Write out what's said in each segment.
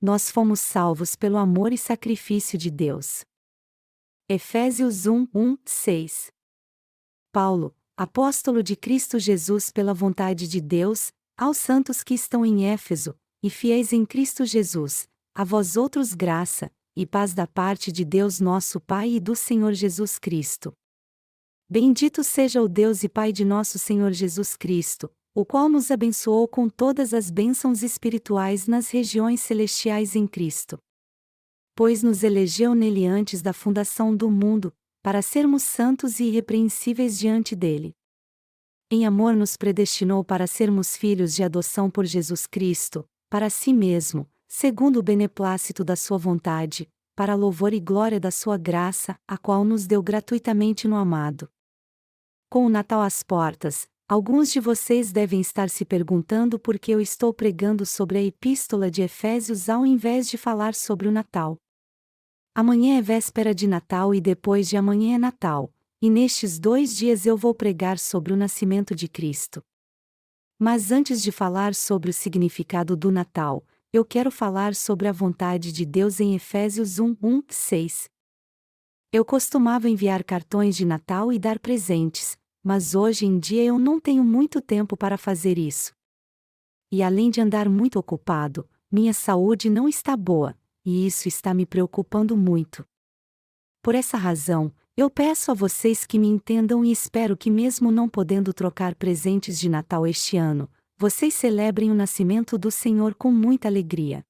Nós fomos salvos pelo amor e sacrifício de Deus. Efésios 1:6. Paulo, apóstolo de Cristo Jesus pela vontade de Deus, aos santos que estão em Éfeso, e fiéis em Cristo Jesus, a vós outros graça, e paz da parte de Deus nosso Pai e do Senhor Jesus Cristo. Bendito seja o Deus e Pai de nosso Senhor Jesus Cristo, o qual nos abençoou com todas as bênçãos espirituais nas regiões celestiais em Cristo. Pois nos elegeu nele antes da fundação do mundo, para sermos santos e irrepreensíveis diante dele. Em amor nos predestinou para sermos filhos de adoção por Jesus Cristo, para si mesmo, segundo o beneplácito da sua vontade, para louvor e glória da sua graça, a qual nos deu gratuitamente no amado. Com o Natal às portas, alguns de vocês devem estar se perguntando por que eu estou pregando sobre a Epístola de Efésios ao invés de falar sobre o Natal. Amanhã é véspera de Natal e depois de amanhã é Natal, e nestes 2 dias eu vou pregar sobre o nascimento de Cristo. Mas antes de falar sobre o significado do Natal, eu quero falar sobre a vontade de Deus em Efésios 1:6. Eu costumava enviar cartões de Natal e dar presentes, mas hoje em dia eu não tenho muito tempo para fazer isso. E além de andar muito ocupado, minha saúde não está boa, e isso está me preocupando muito. Por essa razão, eu peço a vocês que me entendam e espero que, mesmo não podendo trocar presentes de Natal este ano, vocês celebrem o nascimento do Senhor com muita alegria.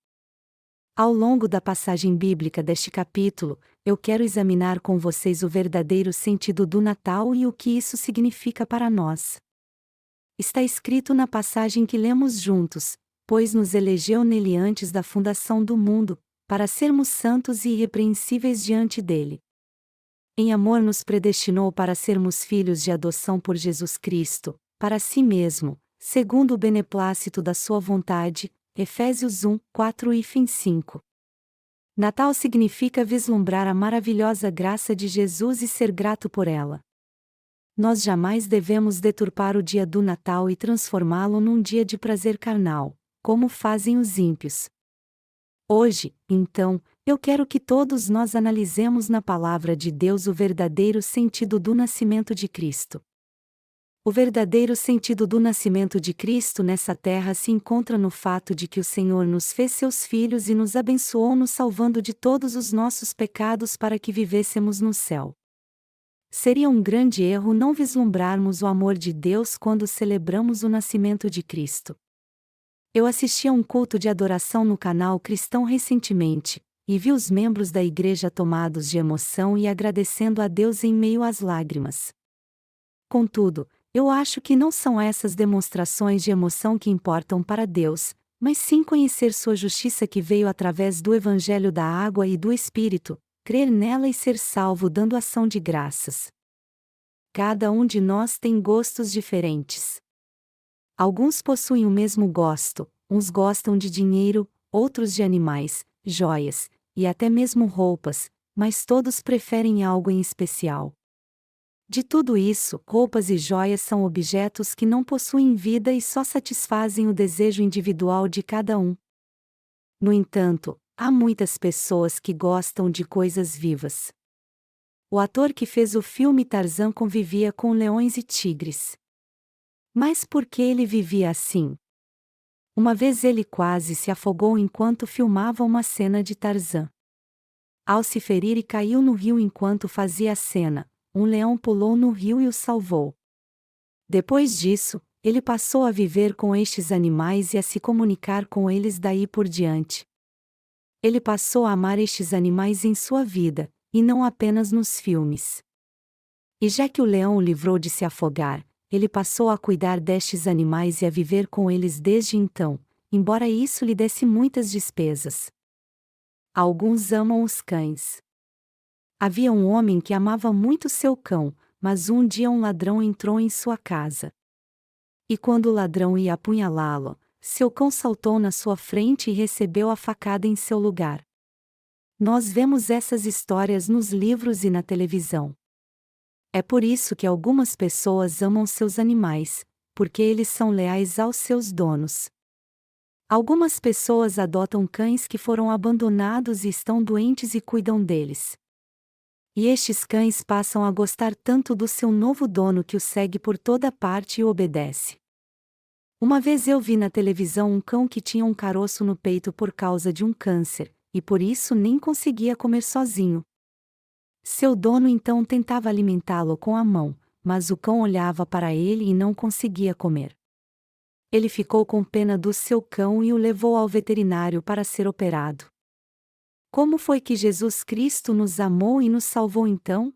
Ao longo da passagem bíblica deste capítulo, eu quero examinar com vocês o verdadeiro sentido do Natal e o que isso significa para nós. Está escrito na passagem que lemos juntos: pois nos elegeu nele antes da fundação do mundo, para sermos santos e irrepreensíveis diante dele. Em amor nos predestinou para sermos filhos de adoção por Jesus Cristo, para si mesmo, segundo o beneplácito da sua vontade. Efésios 1:4 e 5. Natal significa vislumbrar a maravilhosa graça de Jesus e ser grato por ela. Nós jamais devemos deturpar o dia do Natal e transformá-lo num dia de prazer carnal, como fazem os ímpios. Hoje, então, eu quero que todos nós analisemos na palavra de Deus o verdadeiro sentido do nascimento de Cristo. O verdadeiro sentido do nascimento de Cristo nessa terra se encontra no fato de que o Senhor nos fez seus filhos e nos abençoou nos salvando de todos os nossos pecados para que vivêssemos no céu. Seria um grande erro não vislumbrarmos o amor de Deus quando celebramos o nascimento de Cristo. Eu assisti a um culto de adoração no canal Cristão recentemente, e vi os membros da igreja tomados de emoção e agradecendo a Deus em meio às lágrimas. Contudo, eu acho que não são essas demonstrações de emoção que importam para Deus, mas sim conhecer sua justiça que veio através do Evangelho da água e do Espírito, crer nela e ser salvo dando ação de graças. Cada um de nós tem gostos diferentes. Alguns possuem o mesmo gosto, uns gostam de dinheiro, outros de animais, joias, e até mesmo roupas, mas todos preferem algo em especial. De tudo isso, roupas e joias são objetos que não possuem vida e só satisfazem o desejo individual de cada um. No entanto, há muitas pessoas que gostam de coisas vivas. O ator que fez o filme Tarzan convivia com leões e tigres. Mas por que ele vivia assim? Uma vez ele quase se afogou enquanto filmava uma cena de Tarzan. Ao se ferir e caiu no rio enquanto fazia a cena, um leão pulou no rio e o salvou. Depois disso, ele passou a viver com estes animais e a se comunicar com eles daí por diante. Ele passou a amar estes animais em sua vida, e não apenas nos filmes. E já que o leão o livrou de se afogar, ele passou a cuidar destes animais e a viver com eles desde então, embora isso lhe desse muitas despesas. Alguns amam os cães. Havia um homem que amava muito seu cão, mas um dia um ladrão entrou em sua casa. E quando o ladrão ia apunhalá-lo, seu cão saltou na sua frente e recebeu a facada em seu lugar. Nós vemos essas histórias nos livros e na televisão. É por isso que algumas pessoas amam seus animais, porque eles são leais aos seus donos. Algumas pessoas adotam cães que foram abandonados e estão doentes e cuidam deles. E estes cães passam a gostar tanto do seu novo dono que o segue por toda parte e obedece. Uma vez eu vi na televisão um cão que tinha um caroço no peito por causa de um câncer, e por isso nem conseguia comer sozinho. Seu dono então tentava alimentá-lo com a mão, mas o cão olhava para ele e não conseguia comer. Ele ficou com pena do seu cão e o levou ao veterinário para ser operado. Como foi que Jesus Cristo nos amou e nos salvou então?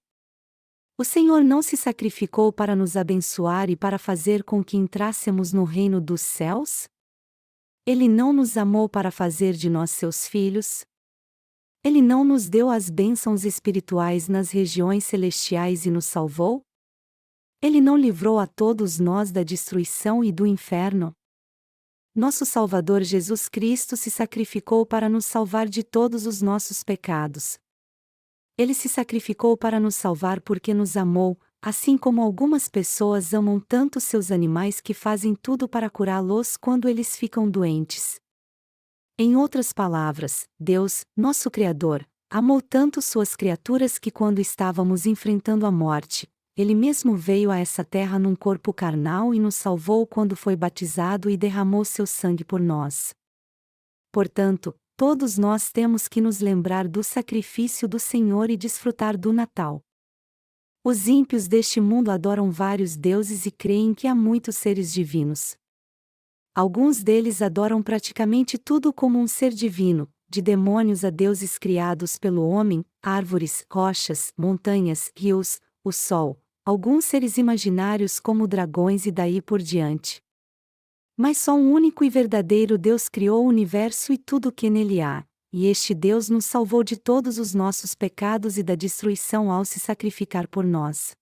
O Senhor não se sacrificou para nos abençoar e para fazer com que entrássemos no reino dos céus? Ele não nos amou para fazer de nós seus filhos? Ele não nos deu as bênçãos espirituais nas regiões celestiais e nos salvou? Ele não livrou a todos nós da destruição e do inferno? Nosso Salvador Jesus Cristo se sacrificou para nos salvar de todos os nossos pecados. Ele se sacrificou para nos salvar porque nos amou, assim como algumas pessoas amam tanto seus animais que fazem tudo para curá-los quando eles ficam doentes. Em outras palavras, Deus, nosso Criador, amou tanto suas criaturas que quando estávamos enfrentando a morte, Ele mesmo veio a essa terra num corpo carnal e nos salvou quando foi batizado e derramou seu sangue por nós. Portanto, todos nós temos que nos lembrar do sacrifício do Senhor e desfrutar do Natal. Os ímpios deste mundo adoram vários deuses e creem que há muitos seres divinos. Alguns deles adoram praticamente tudo como um ser divino, de demônios a deuses criados pelo homem, árvores, rochas, montanhas, rios, o sol, alguns seres imaginários como dragões e daí por diante. Mas só um único e verdadeiro Deus criou o universo e tudo o que nele há, e este Deus nos salvou de todos os nossos pecados e da destruição ao se sacrificar por nós.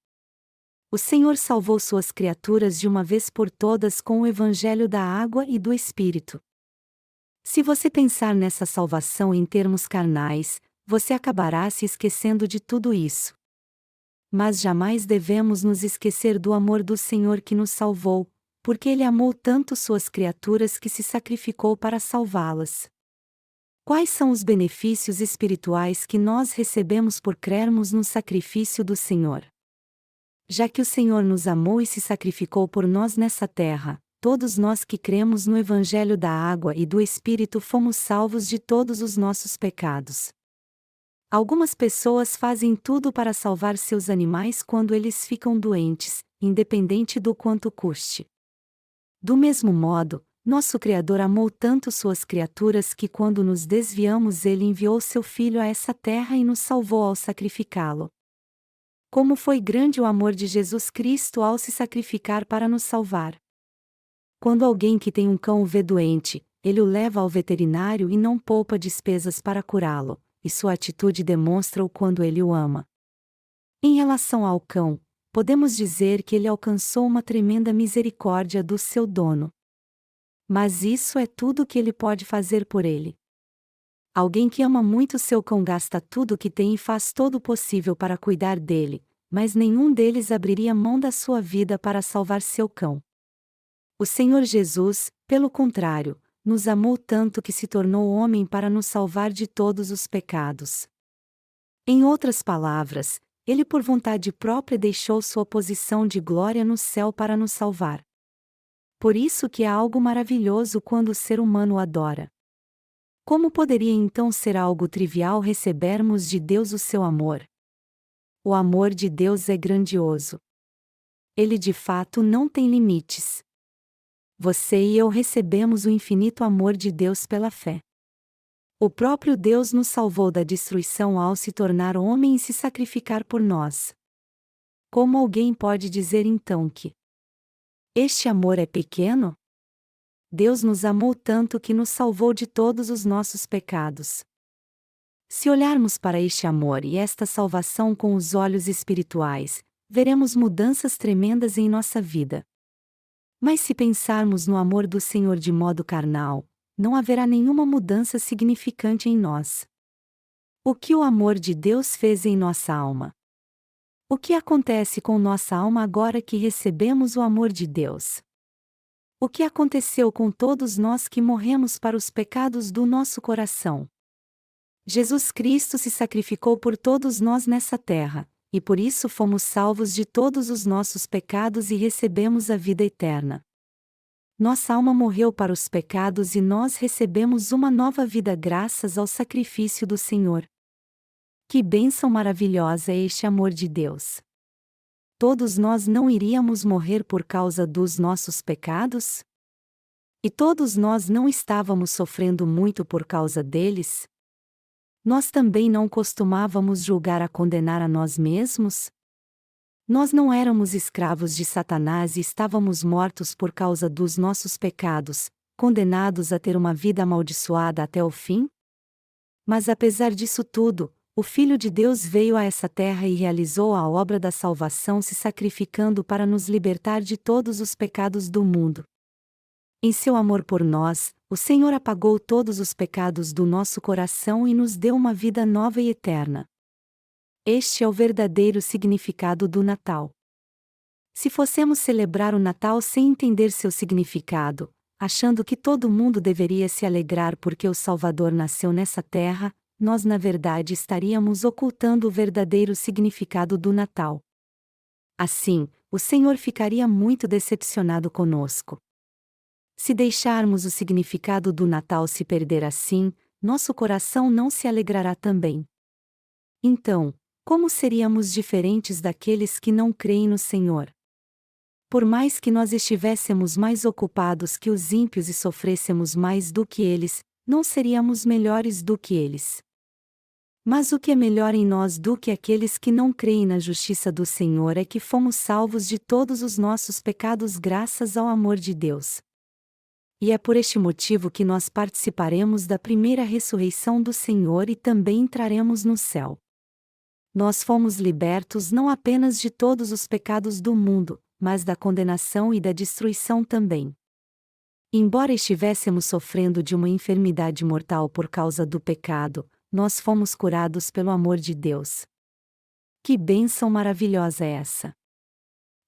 O Senhor salvou suas criaturas de uma vez por todas com o Evangelho da água e do Espírito. Se você pensar nessa salvação em termos carnais, você acabará se esquecendo de tudo isso. Mas jamais devemos nos esquecer do amor do Senhor que nos salvou, porque Ele amou tanto suas criaturas que se sacrificou para salvá-las. Quais são os benefícios espirituais que nós recebemos por crermos no sacrifício do Senhor? Já que o Senhor nos amou e se sacrificou por nós nessa terra, todos nós que cremos no Evangelho da água e do Espírito fomos salvos de todos os nossos pecados. Algumas pessoas fazem tudo para salvar seus animais quando eles ficam doentes, independente do quanto custe. Do mesmo modo, nosso Criador amou tanto suas criaturas que quando nos desviamos Ele enviou seu Filho a essa terra e nos salvou ao sacrificá-lo. Como foi grande o amor de Jesus Cristo ao se sacrificar para nos salvar. Quando alguém que tem um cão o vê doente, ele o leva ao veterinário e não poupa despesas para curá-lo, e sua atitude demonstra o quanto ele o ama. Em relação ao cão, podemos dizer que ele alcançou uma tremenda misericórdia do seu dono. Mas isso é tudo o que ele pode fazer por ele. Alguém que ama muito seu cão gasta tudo o que tem e faz todo o possível para cuidar dele, mas nenhum deles abriria mão da sua vida para salvar seu cão. O Senhor Jesus, pelo contrário, nos amou tanto que se tornou homem para nos salvar de todos os pecados. Em outras palavras, Ele por vontade própria deixou sua posição de glória no céu para nos salvar. Por isso que é algo maravilhoso quando o ser humano o adora. Como poderia então ser algo trivial recebermos de Deus o seu amor? O amor de Deus é grandioso. Ele de fato não tem limites. Você e eu recebemos o infinito amor de Deus pela fé. O próprio Deus nos salvou da destruição ao se tornar homem e se sacrificar por nós. Como alguém pode dizer então que este amor é pequeno? Deus nos amou tanto que nos salvou de todos os nossos pecados. Se olharmos para este amor e esta salvação com os olhos espirituais, veremos mudanças tremendas em nossa vida. Mas se pensarmos no amor do Senhor de modo carnal, não haverá nenhuma mudança significante em nós. O que o amor de Deus fez em nossa alma? O que acontece com nossa alma agora que recebemos o amor de Deus? O que aconteceu com todos nós que morremos para os pecados do nosso coração? Jesus Cristo se sacrificou por todos nós nessa terra, e por isso fomos salvos de todos os nossos pecados e recebemos a vida eterna. Nossa alma morreu para os pecados e nós recebemos uma nova vida graças ao sacrifício do Senhor. Que bênção maravilhosa é este amor de Deus! Todos nós não iríamos morrer por causa dos nossos pecados? E todos nós não estávamos sofrendo muito por causa deles? Nós também não costumávamos julgar a condenar a nós mesmos? Nós não éramos escravos de Satanás e estávamos mortos por causa dos nossos pecados, condenados a ter uma vida amaldiçoada até o fim? Mas apesar disso tudo, o Filho de Deus veio a essa terra e realizou a obra da salvação se sacrificando para nos libertar de todos os pecados do mundo. Em seu amor por nós, o Senhor apagou todos os pecados do nosso coração e nos deu uma vida nova e eterna. Este é o verdadeiro significado do Natal. Se fossemos celebrar o Natal sem entender seu significado, achando que todo mundo deveria se alegrar porque o Salvador nasceu nessa terra, nós na verdade estaríamos ocultando o verdadeiro significado do Natal. Assim, o Senhor ficaria muito decepcionado conosco. Se deixarmos o significado do Natal se perder assim, nosso coração não se alegrará também. Então, como seríamos diferentes daqueles que não creem no Senhor? Por mais que nós estivéssemos mais ocupados que os ímpios e sofrêssemos mais do que eles, não seríamos melhores do que eles. Mas o que é melhor em nós do que aqueles que não creem na justiça do Senhor é que fomos salvos de todos os nossos pecados graças ao amor de Deus. E é por este motivo que nós participaremos da primeira ressurreição do Senhor e também entraremos no céu. Nós fomos libertos não apenas de todos os pecados do mundo, mas da condenação e da destruição também. Embora estivéssemos sofrendo de uma enfermidade mortal por causa do pecado, nós fomos curados pelo amor de Deus. Que bênção maravilhosa é essa!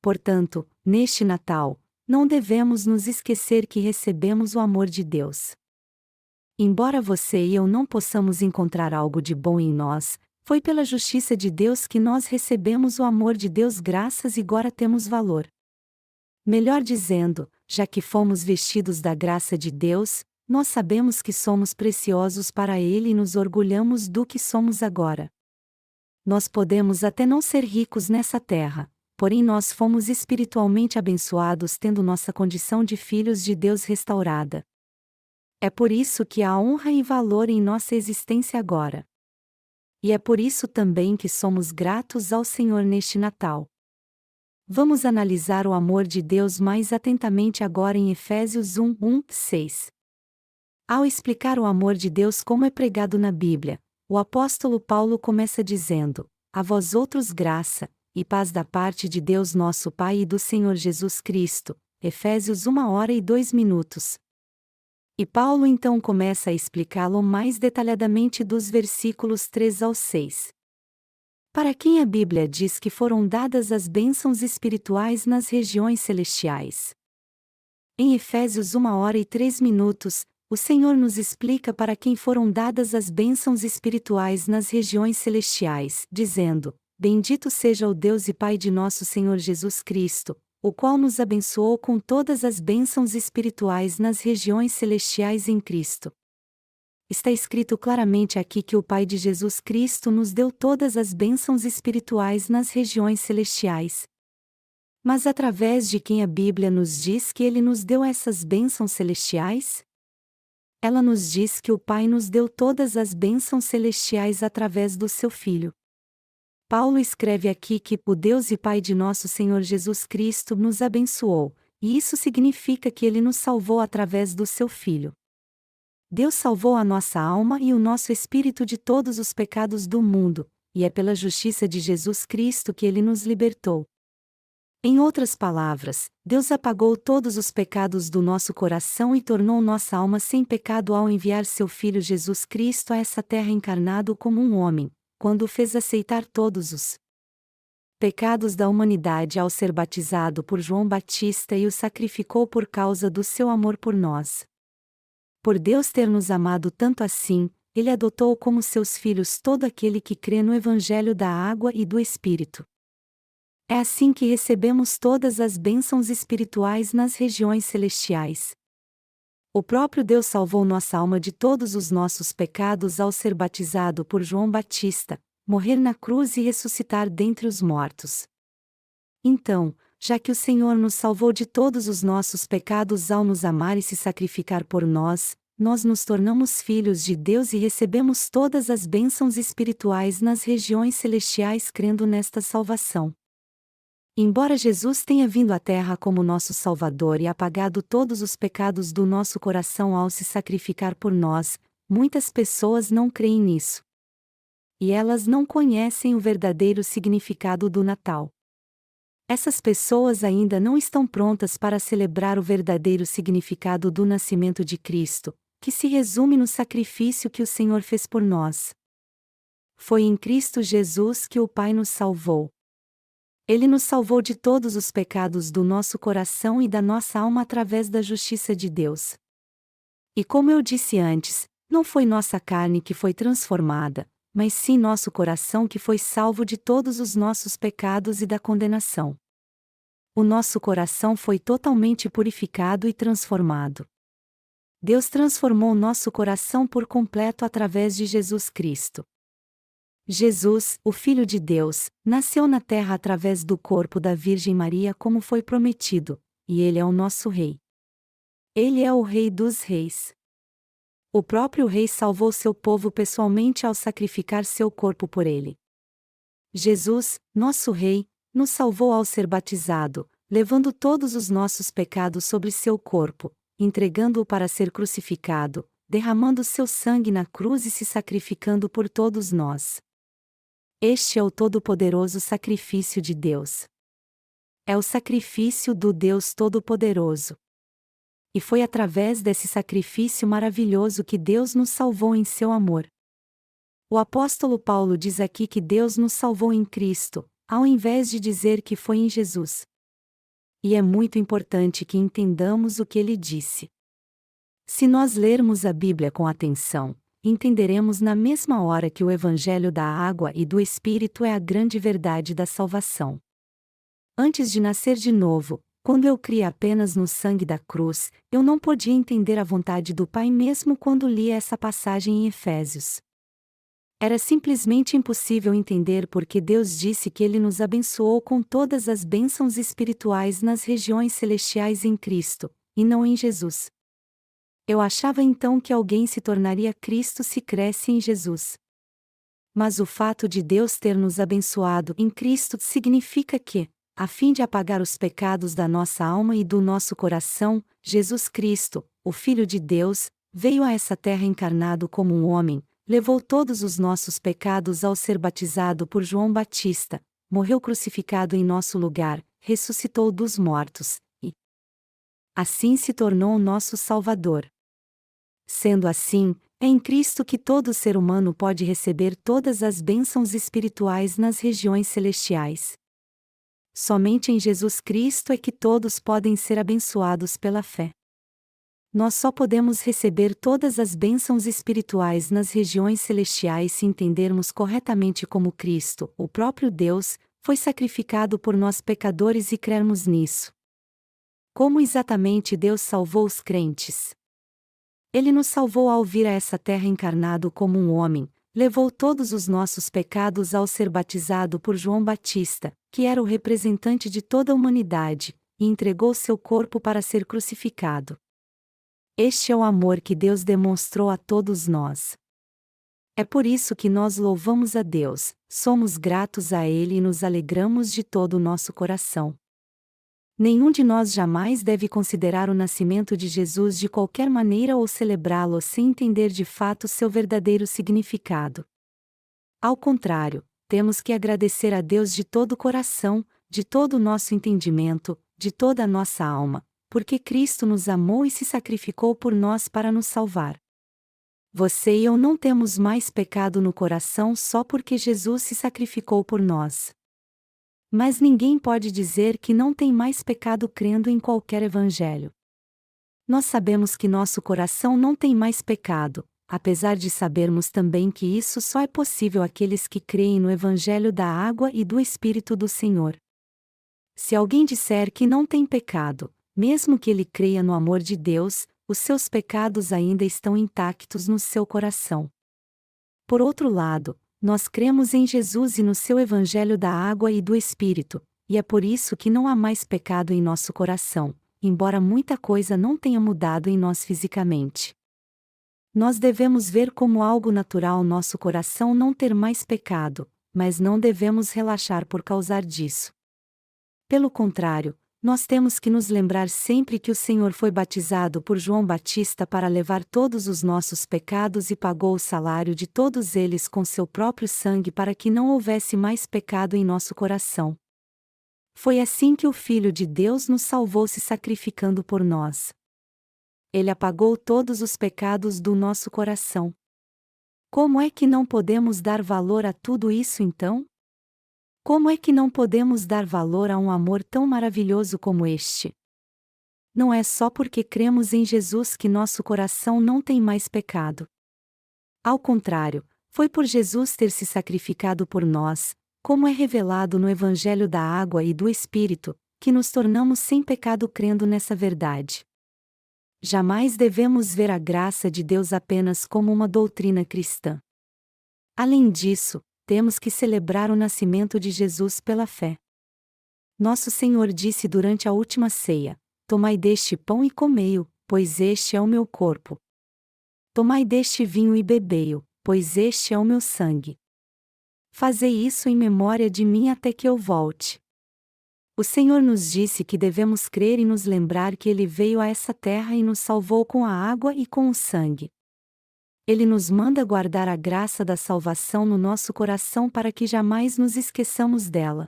Portanto, neste Natal, não devemos nos esquecer que recebemos o amor de Deus. Embora você e eu não possamos encontrar algo de bom em nós, foi pela justiça de Deus que nós recebemos o amor de Deus graças e agora temos valor. Melhor dizendo, já que fomos vestidos da graça de Deus, nós sabemos que somos preciosos para Ele e nos orgulhamos do que somos agora. Nós podemos até não ser ricos nessa terra, porém nós fomos espiritualmente abençoados tendo nossa condição de filhos de Deus restaurada. É por isso que há honra e valor em nossa existência agora. E é por isso também que somos gratos ao Senhor neste Natal. Vamos analisar o amor de Deus mais atentamente agora em Efésios 1:6. Ao explicar o amor de Deus como é pregado na Bíblia, o apóstolo Paulo começa dizendo: A vós outros graça, e paz da parte de Deus nosso Pai e do Senhor Jesus Cristo. Efésios 1h02. E Paulo então começa a explicá-lo mais detalhadamente dos versículos 3 ao 6. Para quem a Bíblia diz que foram dadas as bênçãos espirituais nas regiões celestiais. Em Efésios 1h03, o Senhor nos explica para quem foram dadas as bênçãos espirituais nas regiões celestiais, dizendo: Bendito seja o Deus e Pai de nosso Senhor Jesus Cristo, o qual nos abençoou com todas as bênçãos espirituais nas regiões celestiais em Cristo. Está escrito claramente aqui que o Pai de Jesus Cristo nos deu todas as bênçãos espirituais nas regiões celestiais. Mas através de quem a Bíblia nos diz que Ele nos deu essas bênçãos celestiais? Ela nos diz que o Pai nos deu todas as bênçãos celestiais através do seu Filho. Paulo escreve aqui que o Deus e Pai de nosso Senhor Jesus Cristo nos abençoou, e isso significa que Ele nos salvou através do seu Filho. Deus salvou a nossa alma e o nosso espírito de todos os pecados do mundo, e é pela justiça de Jesus Cristo que Ele nos libertou. Em outras palavras, Deus apagou todos os pecados do nosso coração e tornou nossa alma sem pecado ao enviar seu Filho Jesus Cristo a essa terra encarnado como um homem, quando o fez aceitar todos os pecados da humanidade ao ser batizado por João Batista e o sacrificou por causa do seu amor por nós. Por Deus ter nos amado tanto assim, Ele adotou como seus filhos todo aquele que crê no Evangelho da água e do Espírito. É assim que recebemos todas as bênçãos espirituais nas regiões celestiais. O próprio Deus salvou nossa alma de todos os nossos pecados ao ser batizado por João Batista, morrer na cruz e ressuscitar dentre os mortos. Então, já que o Senhor nos salvou de todos os nossos pecados ao nos amar e se sacrificar por nós, nós nos tornamos filhos de Deus e recebemos todas as bênçãos espirituais nas regiões celestiais crendo nesta salvação. Embora Jesus tenha vindo à Terra como nosso Salvador e apagado todos os pecados do nosso coração ao se sacrificar por nós, muitas pessoas não creem nisso. E elas não conhecem o verdadeiro significado do Natal. Essas pessoas ainda não estão prontas para celebrar o verdadeiro significado do nascimento de Cristo, que se resume no sacrifício que o Senhor fez por nós. Foi em Cristo Jesus que o Pai nos salvou. Ele nos salvou de todos os pecados do nosso coração e da nossa alma através da justiça de Deus. E como eu disse antes, não foi nossa carne que foi transformada, mas sim nosso coração que foi salvo de todos os nossos pecados e da condenação. O nosso coração foi totalmente purificado e transformado. Deus transformou nosso coração por completo através de Jesus Cristo. Jesus, o Filho de Deus, nasceu na terra através do corpo da Virgem Maria como foi prometido, e Ele é o nosso Rei. Ele é o Rei dos Reis. O próprio Rei salvou seu povo pessoalmente ao sacrificar seu corpo por ele. Jesus, nosso Rei, nos salvou ao ser batizado, levando todos os nossos pecados sobre seu corpo, entregando-o para ser crucificado, derramando seu sangue na cruz e se sacrificando por todos nós. Este é o todo-poderoso sacrifício de Deus. É o sacrifício do Deus Todo-Poderoso. E foi através desse sacrifício maravilhoso que Deus nos salvou em seu amor. O apóstolo Paulo diz aqui que Deus nos salvou em Cristo, ao invés de dizer que foi em Jesus. E é muito importante que entendamos o que ele disse. Se nós lermos a Bíblia com atenção, entenderemos na mesma hora que o Evangelho da água e do Espírito é a grande verdade da salvação. Antes de nascer de novo, quando eu criei apenas no sangue da cruz, eu não podia entender a vontade do Pai mesmo quando lia essa passagem em Efésios. Era simplesmente impossível entender porque Deus disse que Ele nos abençoou com todas as bênçãos espirituais nas regiões celestiais em Cristo, e não em Jesus. Eu achava então que alguém se tornaria Cristo se cresce em Jesus. Mas o fato de Deus ter nos abençoado em Cristo significa que, a fim de apagar os pecados da nossa alma e do nosso coração, Jesus Cristo, o Filho de Deus, veio a essa terra encarnado como um homem, levou todos os nossos pecados ao ser batizado por João Batista, morreu crucificado em nosso lugar, ressuscitou dos mortos, e assim se tornou o nosso Salvador. Sendo assim, é em Cristo que todo ser humano pode receber todas as bênçãos espirituais nas regiões celestiais. Somente em Jesus Cristo é que todos podem ser abençoados pela fé. Nós só podemos receber todas as bênçãos espirituais nas regiões celestiais se entendermos corretamente como Cristo, o próprio Deus, foi sacrificado por nós pecadores e crermos nisso. Como exatamente Deus salvou os crentes? Ele nos salvou ao vir a essa terra encarnado como um homem, levou todos os nossos pecados ao ser batizado por João Batista, que era o representante de toda a humanidade, e entregou seu corpo para ser crucificado. Este é o amor que Deus demonstrou a todos nós. É por isso que nós louvamos a Deus, somos gratos a Ele e nos alegramos de todo o nosso coração. Nenhum de nós jamais deve considerar o nascimento de Jesus de qualquer maneira ou celebrá-lo sem entender de fato seu verdadeiro significado. Ao contrário, temos que agradecer a Deus de todo o coração, de todo o nosso entendimento, de toda a nossa alma, porque Cristo nos amou e se sacrificou por nós para nos salvar. Você e eu não temos mais pecado no coração só porque Jesus se sacrificou por nós. Mas ninguém pode dizer que não tem mais pecado crendo em qualquer evangelho. Nós sabemos que nosso coração não tem mais pecado, apesar de sabermos também que isso só é possível àqueles que creem no evangelho da água e do Espírito do Senhor. Se alguém disser que não tem pecado, mesmo que ele creia no amor de Deus, os seus pecados ainda estão intactos no seu coração. Por outro lado, nós cremos em Jesus e no seu evangelho da água e do Espírito, e é por isso que não há mais pecado em nosso coração, embora muita coisa não tenha mudado em nós fisicamente. Nós devemos ver como algo natural nosso coração não ter mais pecado, mas não devemos relaxar por causa disso. Pelo contrário, nós temos que nos lembrar sempre que o Senhor foi batizado por João Batista para levar todos os nossos pecados e pagou o salário de todos eles com seu próprio sangue para que não houvesse mais pecado em nosso coração. Foi assim que o Filho de Deus nos salvou se sacrificando por nós. Ele apagou todos os pecados do nosso coração. Como é que não podemos dar valor a tudo isso então? Como é que não podemos dar valor a um amor tão maravilhoso como este? Não é só porque cremos em Jesus que nosso coração não tem mais pecado. Ao contrário, foi por Jesus ter se sacrificado por nós, como é revelado no Evangelho da Água e do Espírito, que nos tornamos sem pecado crendo nessa verdade. Jamais devemos ver a graça de Deus apenas como uma doutrina cristã. Além disso, temos que celebrar o nascimento de Jesus pela fé. Nosso Senhor disse durante a última ceia: Tomai deste pão e comei-o, pois este é o meu corpo. Tomai deste vinho e bebei-o, pois este é o meu sangue. Fazei isso em memória de mim até que eu volte. O Senhor nos disse que devemos crer e nos lembrar que Ele veio a essa terra e nos salvou com a água e com o sangue. Ele nos manda guardar a graça da salvação no nosso coração para que jamais nos esqueçamos dela.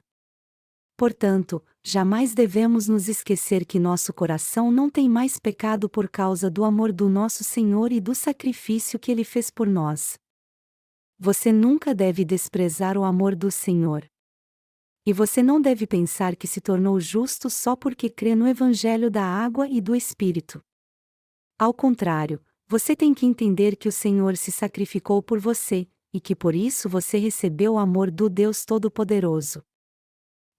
Portanto, jamais devemos nos esquecer que nosso coração não tem mais pecado por causa do amor do nosso Senhor e do sacrifício que Ele fez por nós. Você nunca deve desprezar o amor do Senhor. E você não deve pensar que se tornou justo só porque crê no Evangelho da água e do Espírito. Ao contrário, você tem que entender que o Senhor se sacrificou por você, e que por isso você recebeu o amor do Deus Todo-Poderoso.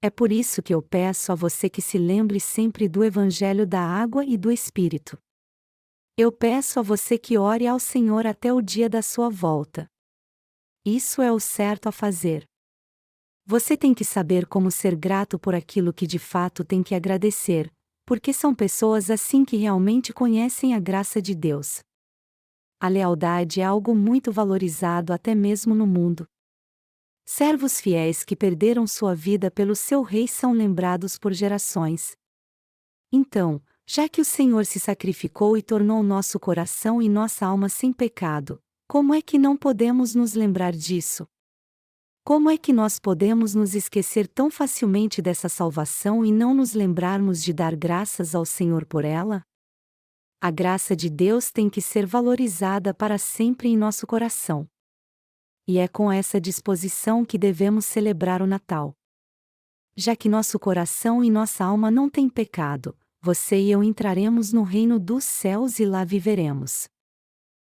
É por isso que eu peço a você que se lembre sempre do Evangelho da água e do Espírito. Eu peço a você que ore ao Senhor até o dia da sua volta. Isso é o certo a fazer. Você tem que saber como ser grato por aquilo que de fato tem que agradecer, porque são pessoas assim que realmente conhecem a graça de Deus. A lealdade é algo muito valorizado até mesmo no mundo. Servos fiéis que perderam sua vida pelo seu rei são lembrados por gerações. Então, já que o Senhor se sacrificou e tornou nosso coração e nossa alma sem pecado, como é que não podemos nos lembrar disso? Como é que nós podemos nos esquecer tão facilmente dessa salvação e não nos lembrarmos de dar graças ao Senhor por ela? A graça de Deus tem que ser valorizada para sempre em nosso coração. E é com essa disposição que devemos celebrar o Natal. Já que nosso coração e nossa alma não têm pecado, você e eu entraremos no reino dos céus e lá viveremos.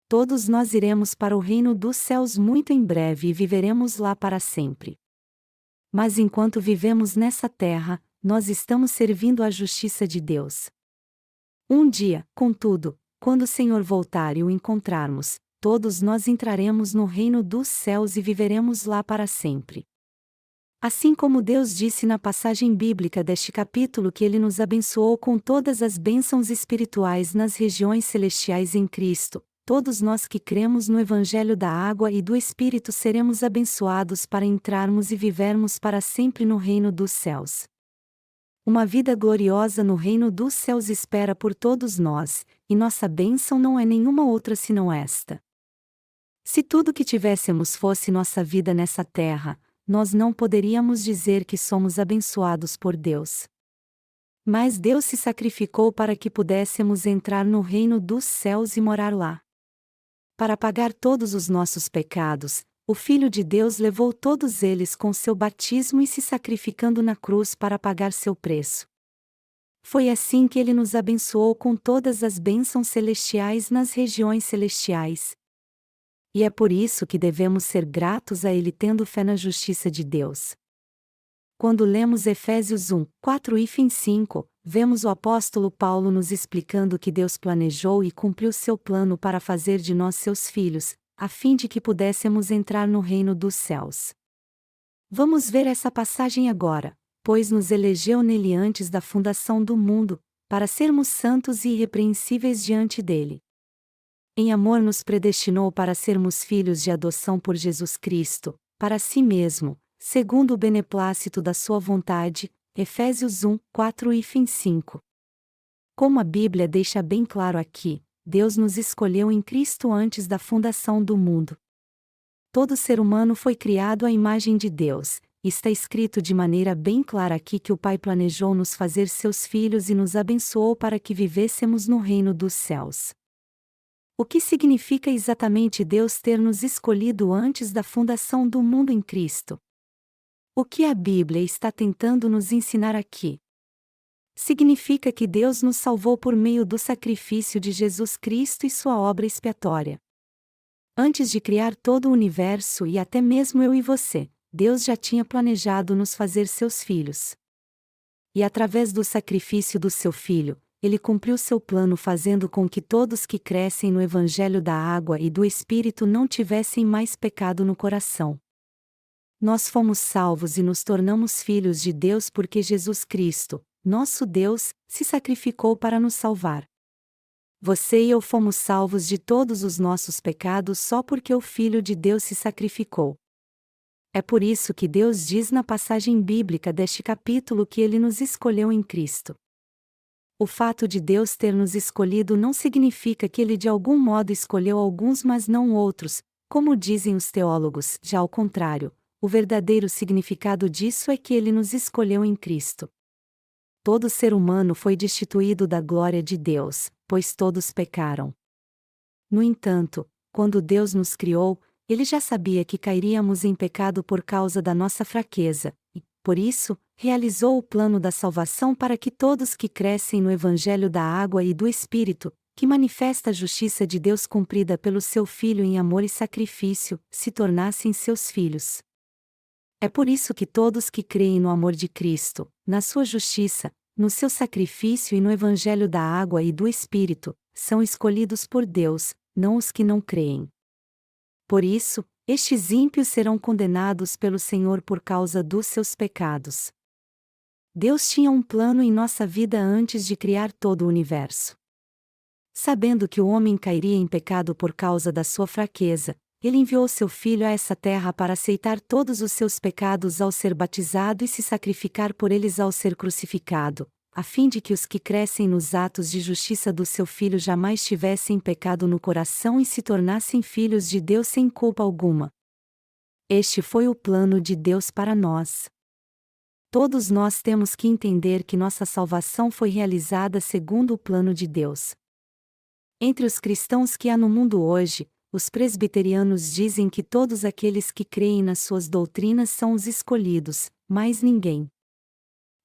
Todos nós iremos para o reino dos céus muito em breve e viveremos lá para sempre. Mas enquanto vivemos nessa terra, nós estamos servindo à justiça de Deus. Um dia, contudo, quando o Senhor voltar e o encontrarmos, todos nós entraremos no reino dos céus e viveremos lá para sempre. Assim como Deus disse na passagem bíblica deste capítulo que Ele nos abençoou com todas as bênçãos espirituais nas regiões celestiais em Cristo, todos nós que cremos no Evangelho da água e do Espírito seremos abençoados para entrarmos e vivermos para sempre no reino dos céus. Uma vida gloriosa no reino dos céus espera por todos nós, e nossa bênção não é nenhuma outra senão esta. Se tudo que tivéssemos fosse nossa vida nessa terra, nós não poderíamos dizer que somos abençoados por Deus. Mas Deus se sacrificou para que pudéssemos entrar no reino dos céus e morar lá. Para pagar todos os nossos pecados, O Filho de Deus levou todos eles com seu batismo e se sacrificando na cruz para pagar seu preço. Foi assim que ele nos abençoou com todas as bênçãos celestiais nas regiões celestiais. E é por isso que devemos ser gratos a ele tendo fé na justiça de Deus. Quando lemos Efésios 1, 4 e 5, vemos o apóstolo Paulo nos explicando que Deus planejou e cumpriu seu plano para fazer de nós seus filhos, a fim de que pudéssemos entrar no reino dos céus. Vamos ver essa passagem agora, pois nos elegeu nele antes da fundação do mundo, para sermos santos e irrepreensíveis diante dele. Em amor nos predestinou para sermos filhos de adoção por Jesus Cristo, para si mesmo, segundo o beneplácito da sua vontade, Efésios 1, 4 e 5. Como a Bíblia deixa bem claro aqui, Deus nos escolheu em Cristo antes da fundação do mundo. Todo ser humano foi criado à imagem de Deus. Está escrito de maneira bem clara aqui que o Pai planejou nos fazer seus filhos e nos abençoou para que vivêssemos no reino dos céus. O que significa exatamente Deus ter nos escolhido antes da fundação do mundo em Cristo? O que a Bíblia está tentando nos ensinar aqui? Significa que Deus nos salvou por meio do sacrifício de Jesus Cristo e sua obra expiatória. Antes de criar todo o universo e até mesmo eu e você, Deus já tinha planejado nos fazer seus filhos. E através do sacrifício do seu Filho, Ele cumpriu seu plano fazendo com que todos que crescem no Evangelho da Água e do Espírito não tivessem mais pecado no coração. Nós fomos salvos e nos tornamos filhos de Deus porque Jesus Cristo, nosso Deus, se sacrificou para nos salvar. Você e eu fomos salvos de todos os nossos pecados só porque o Filho de Deus se sacrificou. É por isso que Deus diz na passagem bíblica deste capítulo que Ele nos escolheu em Cristo. O fato de Deus ter nos escolhido não significa que Ele de algum modo escolheu alguns mas não outros, como dizem os teólogos, já ao contrário, o verdadeiro significado disso é que Ele nos escolheu em Cristo. Todo ser humano foi destituído da glória de Deus, pois todos pecaram. No entanto, quando Deus nos criou, Ele já sabia que cairíamos em pecado por causa da nossa fraqueza, e, por isso, realizou o plano da salvação para que todos que crescem no Evangelho da Água e do Espírito, que manifesta a justiça de Deus cumprida pelo seu Filho em amor e sacrifício, se tornassem seus filhos. É por isso que todos que creem no amor de Cristo, na sua justiça, no seu sacrifício e no Evangelho da Água e do Espírito, são escolhidos por Deus, não os que não creem. Por isso, estes ímpios serão condenados pelo Senhor por causa dos seus pecados. Deus tinha um plano em nossa vida antes de criar todo o universo. Sabendo que o homem cairia em pecado por causa da sua fraqueza, Ele enviou seu Filho a essa terra para aceitar todos os seus pecados ao ser batizado e se sacrificar por eles ao ser crucificado, a fim de que os que crescem nos atos de justiça do seu Filho jamais tivessem pecado no coração e se tornassem filhos de Deus sem culpa alguma. Este foi o plano de Deus para nós. Todos nós temos que entender que nossa salvação foi realizada segundo o plano de Deus. Entre os cristãos que há no mundo hoje, os presbiterianos dizem que todos aqueles que creem nas suas doutrinas são os escolhidos, mais ninguém.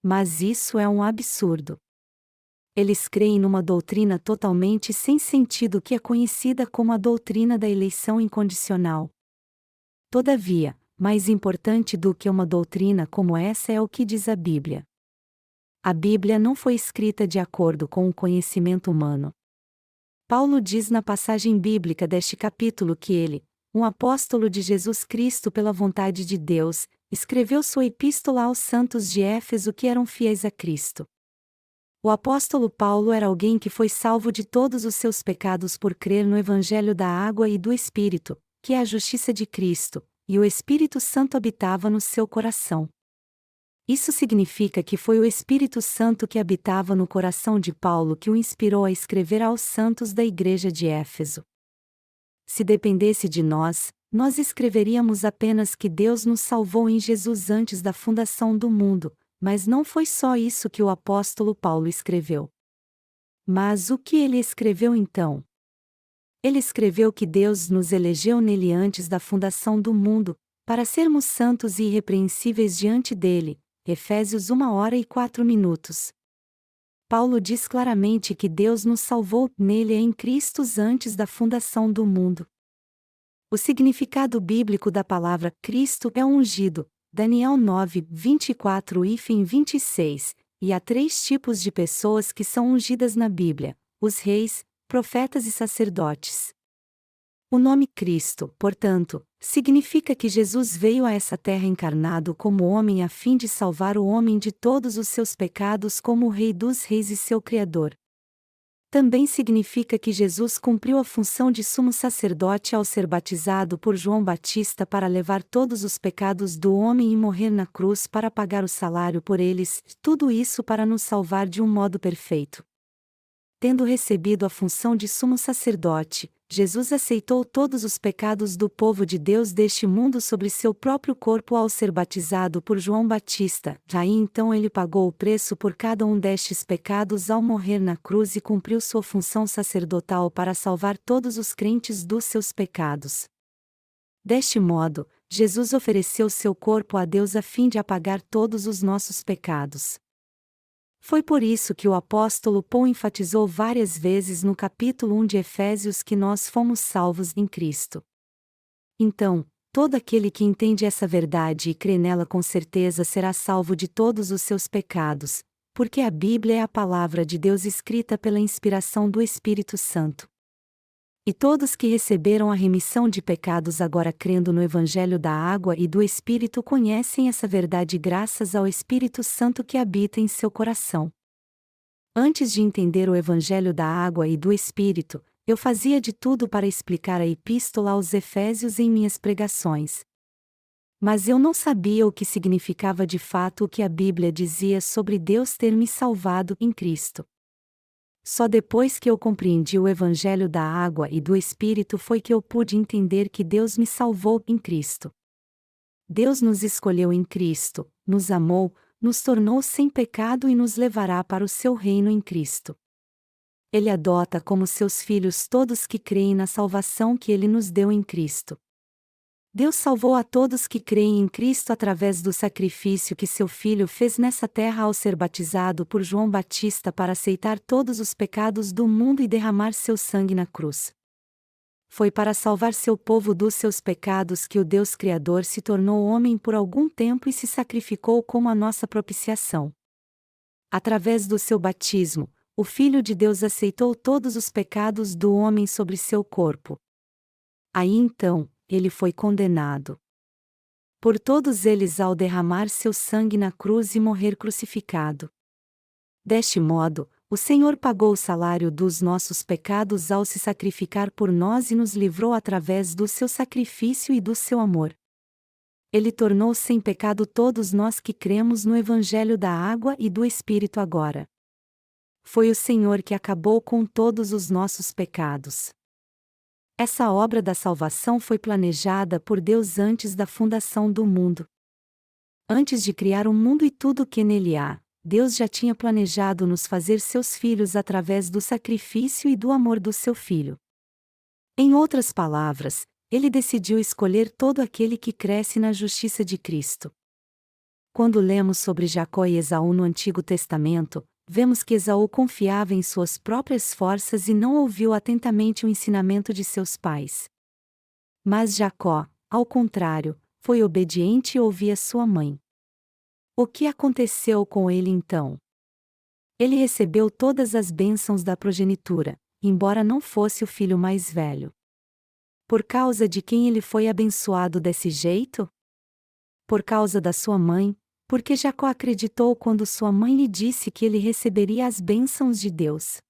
Mas isso é um absurdo. Eles creem numa doutrina totalmente sem sentido que é conhecida como a doutrina da eleição incondicional. Todavia, mais importante do que uma doutrina como essa é o que diz a Bíblia. A Bíblia não foi escrita de acordo com o conhecimento humano. Paulo diz na passagem bíblica deste capítulo que ele, um apóstolo de Jesus Cristo pela vontade de Deus, escreveu sua epístola aos santos de Éfeso que eram fiéis a Cristo. O apóstolo Paulo era alguém que foi salvo de todos os seus pecados por crer no Evangelho da Água e do Espírito, que é a justiça de Cristo, e o Espírito Santo habitava no seu coração. Isso significa que foi o Espírito Santo que habitava no coração de Paulo que o inspirou a escrever aos santos da igreja de Éfeso. Se dependesse de nós, nós escreveríamos apenas que Deus nos salvou em Jesus antes da fundação do mundo, mas não foi só isso que o apóstolo Paulo escreveu. Mas o que ele escreveu então? Ele escreveu que Deus nos elegeu nele antes da fundação do mundo, para sermos santos e irrepreensíveis diante dele. Efésios 1h04. Paulo diz claramente que Deus nos salvou nele em Cristo antes da fundação do mundo. O significado bíblico da palavra Cristo é ungido, Daniel 9:24-26, e há 3 tipos de pessoas que são ungidas na Bíblia: os reis, profetas e sacerdotes. O nome Cristo, portanto, significa que Jesus veio a essa terra encarnado como homem a fim de salvar o homem de todos os seus pecados como o Rei dos Reis e seu Criador. Também significa que Jesus cumpriu a função de sumo sacerdote ao ser batizado por João Batista para levar todos os pecados do homem e morrer na cruz para pagar o salário por eles, tudo isso para nos salvar de um modo perfeito. Tendo recebido a função de sumo sacerdote, Jesus aceitou todos os pecados do povo de Deus deste mundo sobre seu próprio corpo ao ser batizado por João Batista. Aí então ele pagou o preço por cada um destes pecados ao morrer na cruz e cumpriu sua função sacerdotal para salvar todos os crentes dos seus pecados. Deste modo, Jesus ofereceu seu corpo a Deus a fim de apagar todos os nossos pecados. Foi por isso que o apóstolo Paulo enfatizou várias vezes no capítulo 1 de Efésios que nós fomos salvos em Cristo. Então, todo aquele que entende essa verdade e crê nela com certeza será salvo de todos os seus pecados, porque a Bíblia é a palavra de Deus escrita pela inspiração do Espírito Santo. E todos que receberam a remissão de pecados agora crendo no Evangelho da água e do Espírito conhecem essa verdade graças ao Espírito Santo que habita em seu coração. Antes de entender o Evangelho da água e do Espírito, eu fazia de tudo para explicar a Epístola aos Efésios em minhas pregações. Mas eu não sabia o que significava de fato o que a Bíblia dizia sobre Deus ter me salvado em Cristo. Só depois que eu compreendi o Evangelho da água e do Espírito foi que eu pude entender que Deus me salvou em Cristo. Deus nos escolheu em Cristo, nos amou, nos tornou sem pecado e nos levará para o seu reino em Cristo. Ele adota como seus filhos todos que creem na salvação que ele nos deu em Cristo. Deus salvou a todos que creem em Cristo através do sacrifício que seu Filho fez nessa terra ao ser batizado por João Batista para aceitar todos os pecados do mundo e derramar seu sangue na cruz. Foi para salvar seu povo dos seus pecados que o Deus Criador se tornou homem por algum tempo e se sacrificou como a nossa propiciação. Através do seu batismo, o Filho de Deus aceitou todos os pecados do homem sobre seu corpo. Aí então, ele foi condenado por todos eles ao derramar seu sangue na cruz e morrer crucificado. Deste modo, o Senhor pagou o salário dos nossos pecados ao se sacrificar por nós e nos livrou através do seu sacrifício e do seu amor. Ele tornou sem pecado todos nós que cremos no Evangelho da água e do Espírito agora. Foi o Senhor que acabou com todos os nossos pecados. Essa obra da salvação foi planejada por Deus antes da fundação do mundo. Antes de criar o mundo e tudo o que nele há, Deus já tinha planejado nos fazer seus filhos através do sacrifício e do amor do seu Filho. Em outras palavras, ele decidiu escolher todo aquele que cresce na justiça de Cristo. Quando lemos sobre Jacó e Esaú no Antigo Testamento, vemos que Esaú confiava em suas próprias forças e não ouviu atentamente o ensinamento de seus pais. Mas Jacó, ao contrário, foi obediente e ouvia sua mãe. O que aconteceu com ele então? Ele recebeu todas as bênçãos da progenitura, embora não fosse o filho mais velho. Por causa de quem ele foi abençoado desse jeito? Por causa da sua mãe, porque Jacó acreditou quando sua mãe lhe disse que ele receberia as bênçãos de Deus.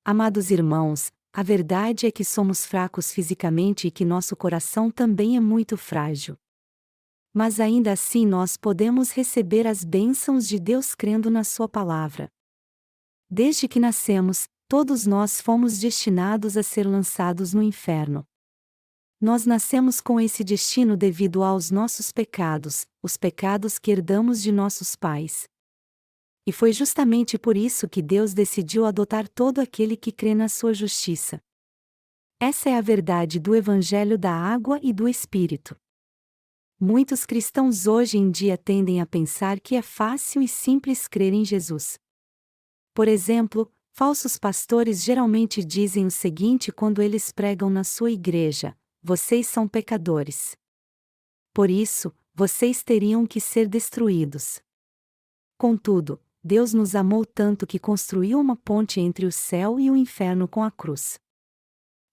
Amados irmãos, a verdade é que somos fracos fisicamente e que nosso coração também é muito frágil. Mas ainda assim nós podemos receber as bênçãos de Deus crendo na sua palavra. Desde que nascemos, todos nós fomos destinados a ser lançados no inferno. Nós nascemos com esse destino devido aos nossos pecados, os pecados que herdamos de nossos pais. E foi justamente por isso que Deus decidiu adotar todo aquele que crê na sua justiça. Essa é a verdade do Evangelho da Água e do Espírito. Muitos cristãos hoje em dia tendem a pensar que é fácil e simples crer em Jesus. Por exemplo, falsos pastores geralmente dizem o seguinte quando eles pregam na sua igreja: vocês são pecadores. Por isso, vocês teriam que ser destruídos. Contudo, Deus nos amou tanto que construiu uma ponte entre o céu e o inferno com a cruz.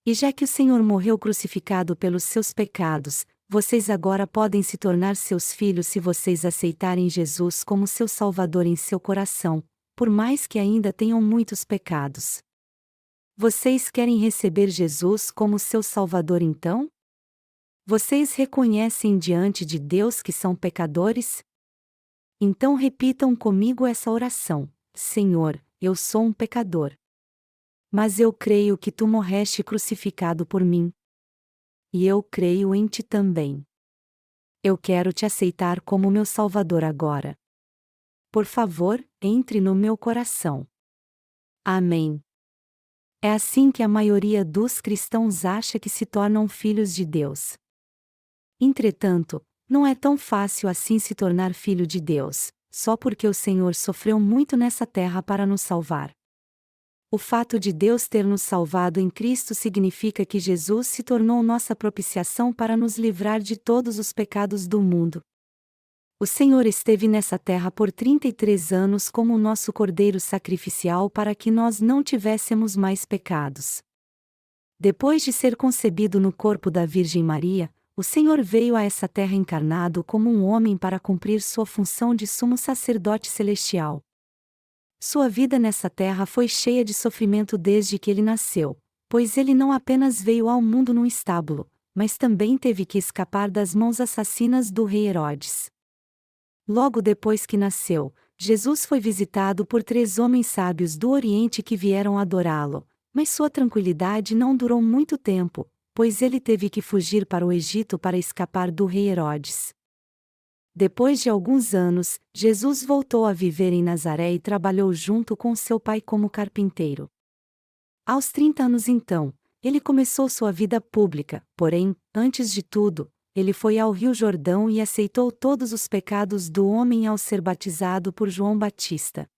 E já que o Senhor morreu crucificado pelos seus pecados, vocês agora podem se tornar seus filhos se vocês aceitarem Jesus como seu Salvador em seu coração, por mais que ainda tenham muitos pecados. Vocês querem receber Jesus como seu Salvador então? Vocês reconhecem diante de Deus que são pecadores? Então repitam comigo essa oração: Senhor, eu sou um pecador. Mas eu creio que tu morreste crucificado por mim. E eu creio em ti também. Eu quero te aceitar como meu Salvador agora. Por favor, entre no meu coração. Amém. É assim que a maioria dos cristãos acha que se tornam filhos de Deus. Entretanto, não é tão fácil assim se tornar filho de Deus, só porque o Senhor sofreu muito nessa terra para nos salvar. O fato de Deus ter nos salvado em Cristo significa que Jesus se tornou nossa propiciação para nos livrar de todos os pecados do mundo. O Senhor esteve nessa terra por 33 anos como o nosso cordeiro sacrificial para que nós não tivéssemos mais pecados. Depois de ser concebido no corpo da Virgem Maria, o Senhor veio a essa terra encarnado como um homem para cumprir sua função de sumo sacerdote celestial. Sua vida nessa terra foi cheia de sofrimento desde que ele nasceu, pois ele não apenas veio ao mundo num estábulo, mas também teve que escapar das mãos assassinas do rei Herodes. Logo depois que nasceu, Jesus foi visitado por 3 homens sábios do Oriente que vieram adorá-lo, mas sua tranquilidade não durou muito tempo, pois ele teve que fugir para o Egito para escapar do rei Herodes. Depois de alguns anos, Jesus voltou a viver em Nazaré e trabalhou junto com seu pai como carpinteiro. Aos 30 anos então, ele começou sua vida pública, porém, antes de tudo, ele foi ao Rio Jordão e aceitou todos os pecados do homem ao ser batizado por João Batista.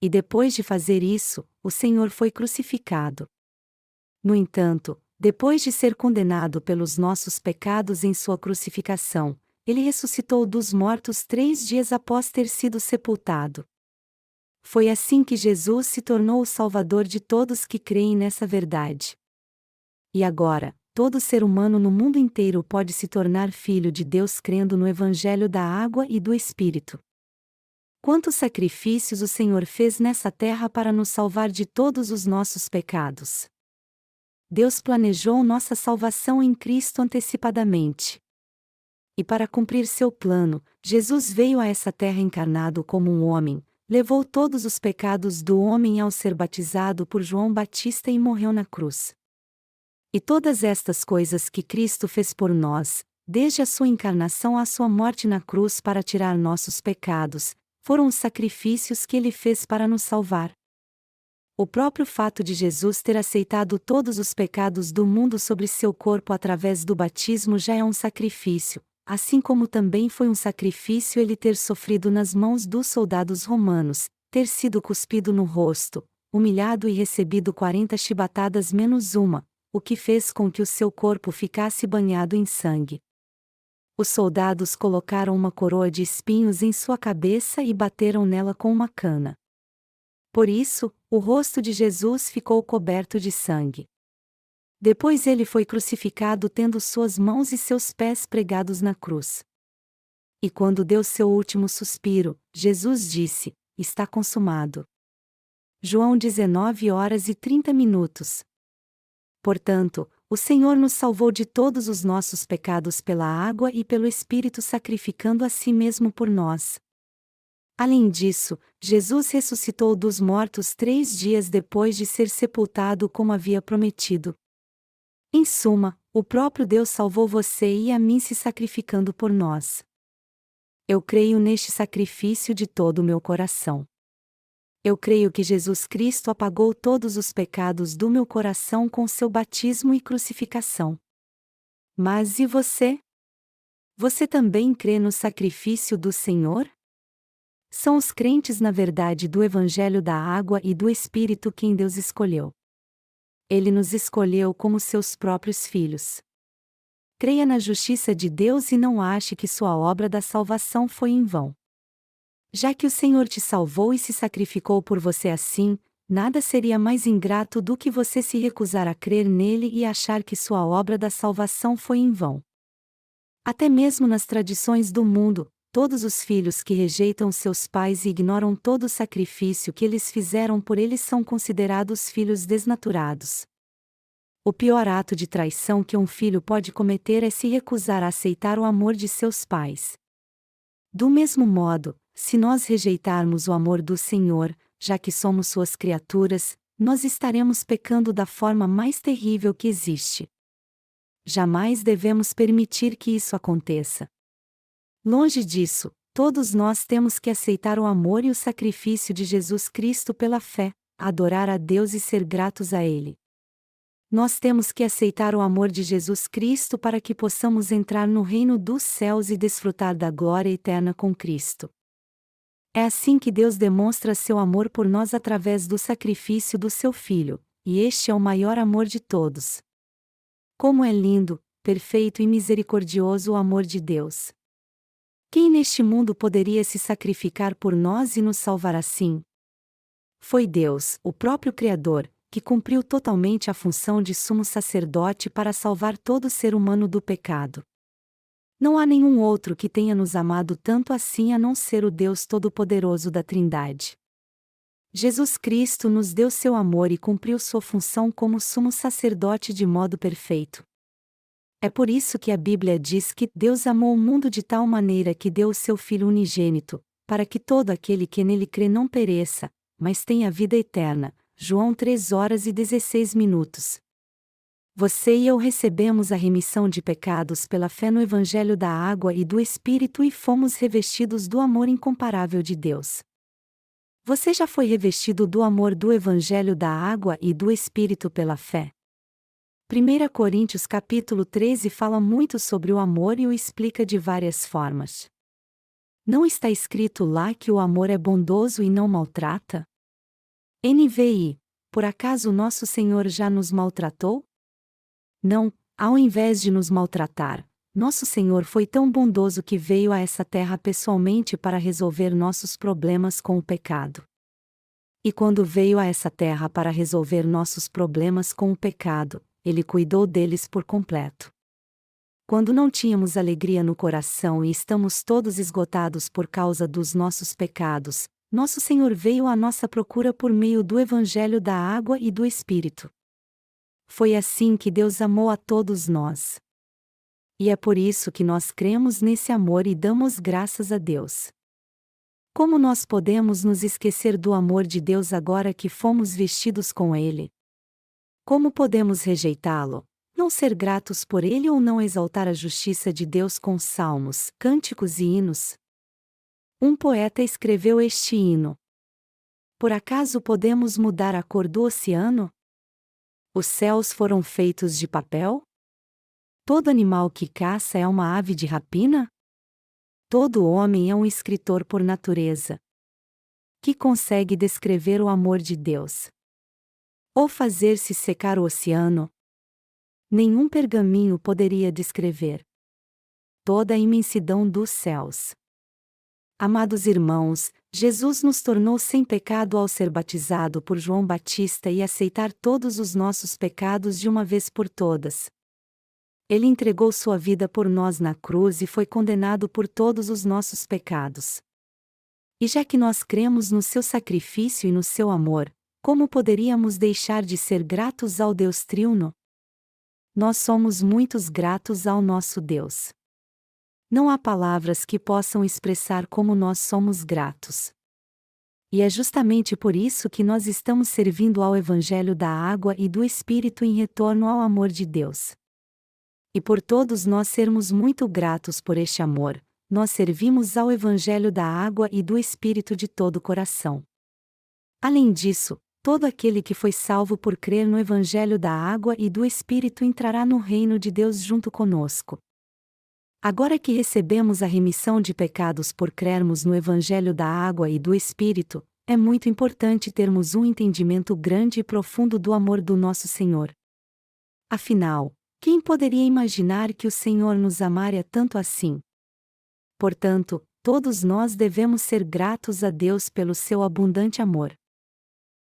E depois de fazer isso, o Senhor foi crucificado. No entanto, depois de ser condenado pelos nossos pecados em sua crucificação, ele ressuscitou dos mortos 3 dias após ter sido sepultado. Foi assim que Jesus se tornou o Salvador de todos que creem nessa verdade. E agora, todo ser humano no mundo inteiro pode se tornar filho de Deus crendo no Evangelho da Água e do Espírito. Quantos sacrifícios o Senhor fez nessa terra para nos salvar de todos os nossos pecados! Deus planejou nossa salvação em Cristo antecipadamente. E para cumprir seu plano, Jesus veio a essa terra encarnado como um homem, levou todos os pecados do homem ao ser batizado por João Batista e morreu na cruz. E todas estas coisas que Cristo fez por nós, desde a sua encarnação à sua morte na cruz para tirar nossos pecados, foram os sacrifícios que ele fez para nos salvar. O próprio fato de Jesus ter aceitado todos os pecados do mundo sobre seu corpo através do batismo já é um sacrifício, assim como também foi um sacrifício ele ter sofrido nas mãos dos soldados romanos, ter sido cuspido no rosto, humilhado e recebido 40 chibatadas menos uma, o que fez com que o seu corpo ficasse banhado em sangue. Os soldados colocaram uma coroa de espinhos em sua cabeça e bateram nela com uma cana. Por isso, o rosto de Jesus ficou coberto de sangue. Depois ele foi crucificado tendo suas mãos e seus pés pregados na cruz. E quando deu seu último suspiro, Jesus disse: está consumado. João 19h30. Portanto, o Senhor nos salvou de todos os nossos pecados pela água e pelo Espírito sacrificando a si mesmo por nós. Além disso, Jesus ressuscitou dos mortos 3 dias depois de ser sepultado como havia prometido. Em suma, o próprio Deus salvou você e a mim se sacrificando por nós. Eu creio neste sacrifício de todo o meu coração. Eu creio que Jesus Cristo apagou todos os pecados do meu coração com seu batismo e crucificação. Mas e você? Você também crê no sacrifício do Senhor? São os crentes na verdade do Evangelho da Água e do Espírito quem Deus escolheu. Ele nos escolheu como seus próprios filhos. Creia na justiça de Deus e não ache que sua obra da salvação foi em vão. Já que o Senhor te salvou e se sacrificou por você assim, nada seria mais ingrato do que você se recusar a crer nele e achar que sua obra da salvação foi em vão. Até mesmo nas tradições do mundo, todos os filhos que rejeitam seus pais e ignoram todo o sacrifício que eles fizeram por eles são considerados filhos desnaturados. O pior ato de traição que um filho pode cometer é se recusar a aceitar o amor de seus pais. Do mesmo modo, se nós rejeitarmos o amor do Senhor, já que somos suas criaturas, nós estaremos pecando da forma mais terrível que existe. Jamais devemos permitir que isso aconteça. Longe disso, todos nós temos que aceitar o amor e o sacrifício de Jesus Cristo pela fé, adorar a Deus e ser gratos a Ele. Nós temos que aceitar o amor de Jesus Cristo para que possamos entrar no reino dos céus e desfrutar da glória eterna com Cristo. É assim que Deus demonstra seu amor por nós através do sacrifício do seu Filho, e este é o maior amor de todos. Como é lindo, perfeito e misericordioso o amor de Deus! Quem neste mundo poderia se sacrificar por nós e nos salvar assim? Foi Deus, o próprio Criador, que cumpriu totalmente a função de sumo sacerdote para salvar todo ser humano do pecado. Não há nenhum outro que tenha nos amado tanto assim a não ser o Deus Todo-Poderoso da Trindade. Jesus Cristo nos deu seu amor e cumpriu sua função como sumo sacerdote de modo perfeito. É por isso que a Bíblia diz que Deus amou o mundo de tal maneira que deu o seu Filho unigênito, para que todo aquele que nele crê não pereça, mas tenha vida eterna. João 3:16. Você e eu recebemos a remissão de pecados pela fé no Evangelho da Água e do Espírito e fomos revestidos do amor incomparável de Deus. Você já foi revestido do amor do Evangelho da Água e do Espírito pela fé? 1 Coríntios capítulo 13 fala muito sobre o amor e o explica de várias formas. Não está escrito lá que o amor é bondoso e não maltrata? NVI, por acaso nosso Senhor já nos maltratou? Não, ao invés de nos maltratar, nosso Senhor foi tão bondoso que veio a essa terra pessoalmente para resolver nossos problemas com o pecado. E quando veio a essa terra para resolver nossos problemas com o pecado, Ele cuidou deles por completo. Quando não tínhamos alegria no coração e estamos todos esgotados por causa dos nossos pecados, nosso Senhor veio à nossa procura por meio do Evangelho da Água e do Espírito. Foi assim que Deus amou a todos nós. E é por isso que nós cremos nesse amor e damos graças a Deus. Como nós podemos nos esquecer do amor de Deus agora que fomos vestidos com Ele? Como podemos rejeitá-lo, não ser gratos por Ele ou não exaltar a justiça de Deus com salmos, cânticos e hinos? Um poeta escreveu este hino. Por acaso podemos mudar a cor do oceano? Os céus foram feitos de papel? Todo animal que caça é uma ave de rapina? Todo homem é um escritor por natureza. Que consegue descrever o amor de Deus? Ou fazer-se secar o oceano? Nenhum pergaminho poderia descrever toda a imensidão dos céus. Amados irmãos, Jesus nos tornou sem pecado ao ser batizado por João Batista e aceitar todos os nossos pecados de uma vez por todas. Ele entregou sua vida por nós na cruz e foi condenado por todos os nossos pecados. E já que nós cremos no seu sacrifício e no seu amor, como poderíamos deixar de ser gratos ao Deus Triuno? Nós somos muitos gratos ao nosso Deus. Não há palavras que possam expressar como nós somos gratos. E é justamente por isso que nós estamos servindo ao Evangelho da Água e do Espírito em retorno ao amor de Deus. E por todos nós sermos muito gratos por este amor, nós servimos ao Evangelho da Água e do Espírito de todo o coração. Além disso, todo aquele que foi salvo por crer no Evangelho da água e do Espírito entrará no reino de Deus junto conosco. Agora que recebemos a remissão de pecados por crermos no Evangelho da água e do Espírito, é muito importante termos um entendimento grande e profundo do amor do nosso Senhor. Afinal, quem poderia imaginar que o Senhor nos amaria tanto assim? Portanto, todos nós devemos ser gratos a Deus pelo seu abundante amor.